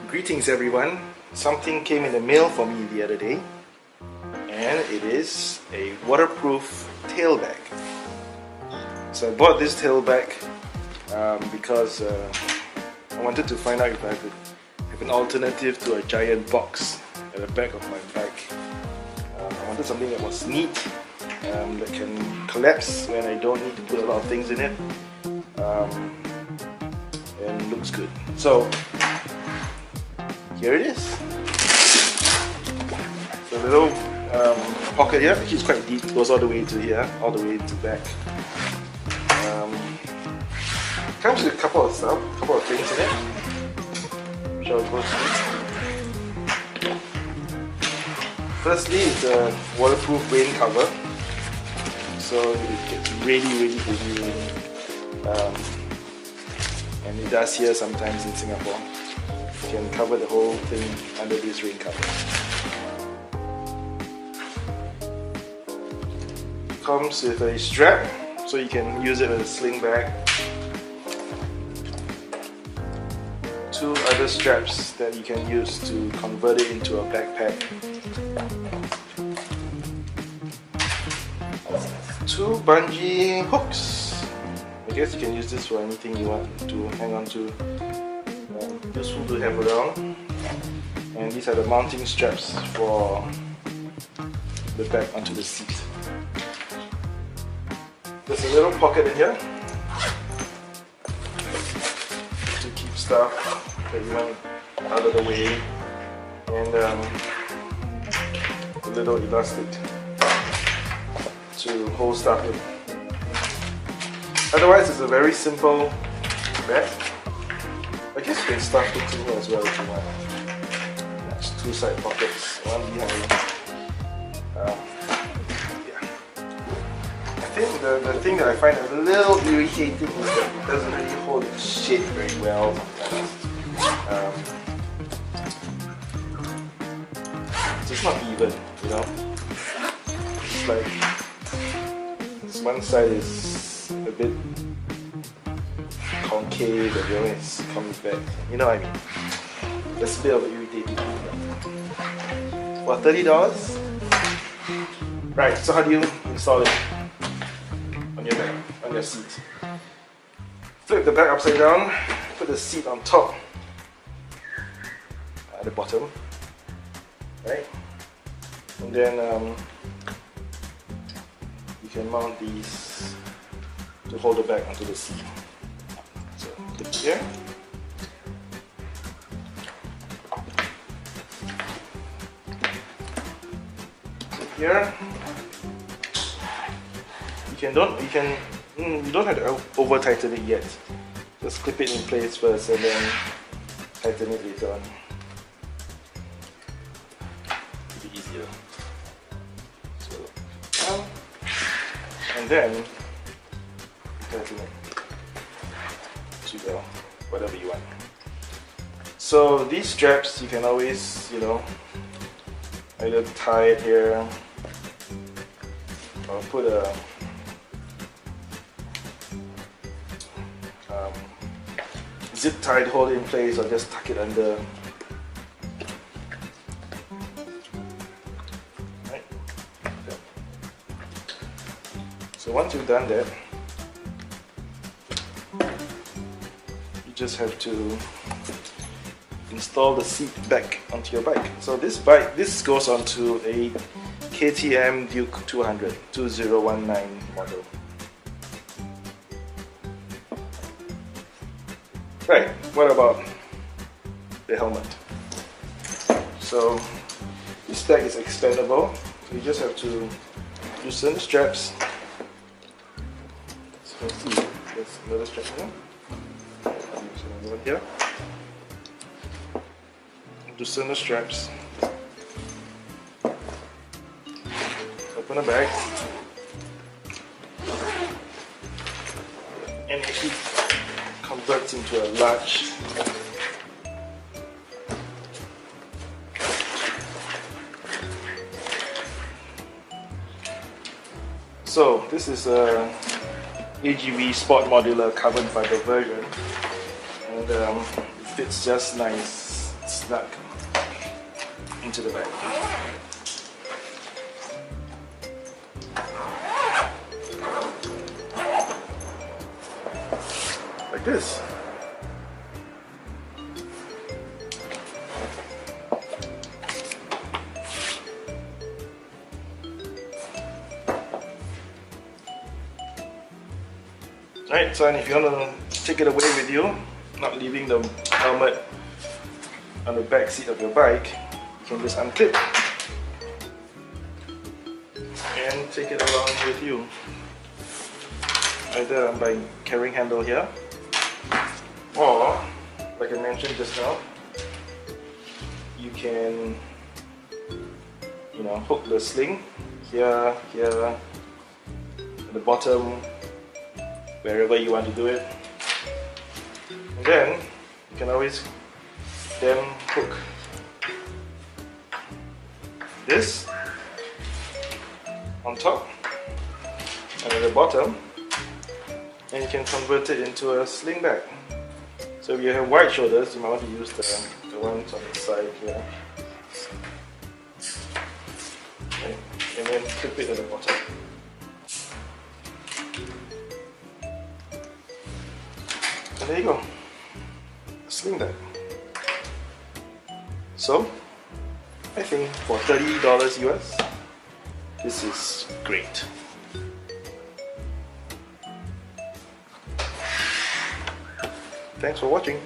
Greetings everyone. Something came in the mail for me the other day, and it is a waterproof tail bag. So I bought this tail bag because I wanted to find out if I could have an alternative to a giant box at the back of my bike. I wanted something that was neat, that can collapse when I don't need to put a lot of things in it, and looks good. So here it is. The little pocket here, actually it's quite deep, it goes all the way to here, all the way to back. Comes with a couple of stuff, a couple of things in it, which I'll go through. Firstly, it's a waterproof rain cover, so it gets really heavy rain, and it does here sometimes in Singapore. You can cover the whole thing under this rain cover. It comes with a strap, so you can use it as a sling bag. Two other straps that you can use to convert it into a backpack. Two bungee hooks. I guess you can use this for anything you want to hang on to. Useful to have around. And these are the mounting straps for the bag onto the seat. There's a little pocket in here to keep stuff that you want out of the way, and a little elastic to hold stuff in. Otherwise, it's a very simple bag. I guess you can stuff things in here as well if you want. There's two side pockets, one behind. I think the thing that I find a little irritating is that it doesn't really hold its shape very well sometimes. It's just not even, you know? It's like this one side is a bit concave and the other is coming back. You know what I mean? That's a bit of an irritating thing. For $30? Right, so how do you install it on your bag, on your seat? Flip the bag upside down, put the seat on top, at the bottom, right? And then you can mount these to hold the bag onto the seat. So clip here. Clip here. You don't have to over tighten it yet. Just clip it in place first and then tighten it later on. It'll be easier. So, and then tighten it to go whatever you want. So these straps you can always, either tie it here or put a zip tie to hold it in place, or just tuck it under. Right. Okay. So once you've done that, you just have to install the seat back onto your bike. So this goes onto a KTM Duke 200 2019 model. Right, what about the helmet? So this bag is expandable. You just have to loosen the straps. So let's see, there's another strap here. There's another one here. Loosen the straps. Open the bag. And actually converts into a large So this is a AGV Sport Modular carbon fiber version, and it fits just nice. snug into the bag. Like this. Right, so if you want to take it away with you, not leaving the helmet on the back seat of your bike, you can just unclip and take it along with you. Either by carrying handle here, or like I mentioned just now, you can, you know, hook the sling here, here, at the bottom, wherever you want to do it. And then you can always then hook this on top and at the bottom, and you can convert it into a sling bag. So if you have wide shoulders, you might want to use the ones on the side here. Okay. And then clip it at the bottom. And there you go, a sling bag. So I think for $30 US, this is great. Thanks for watching.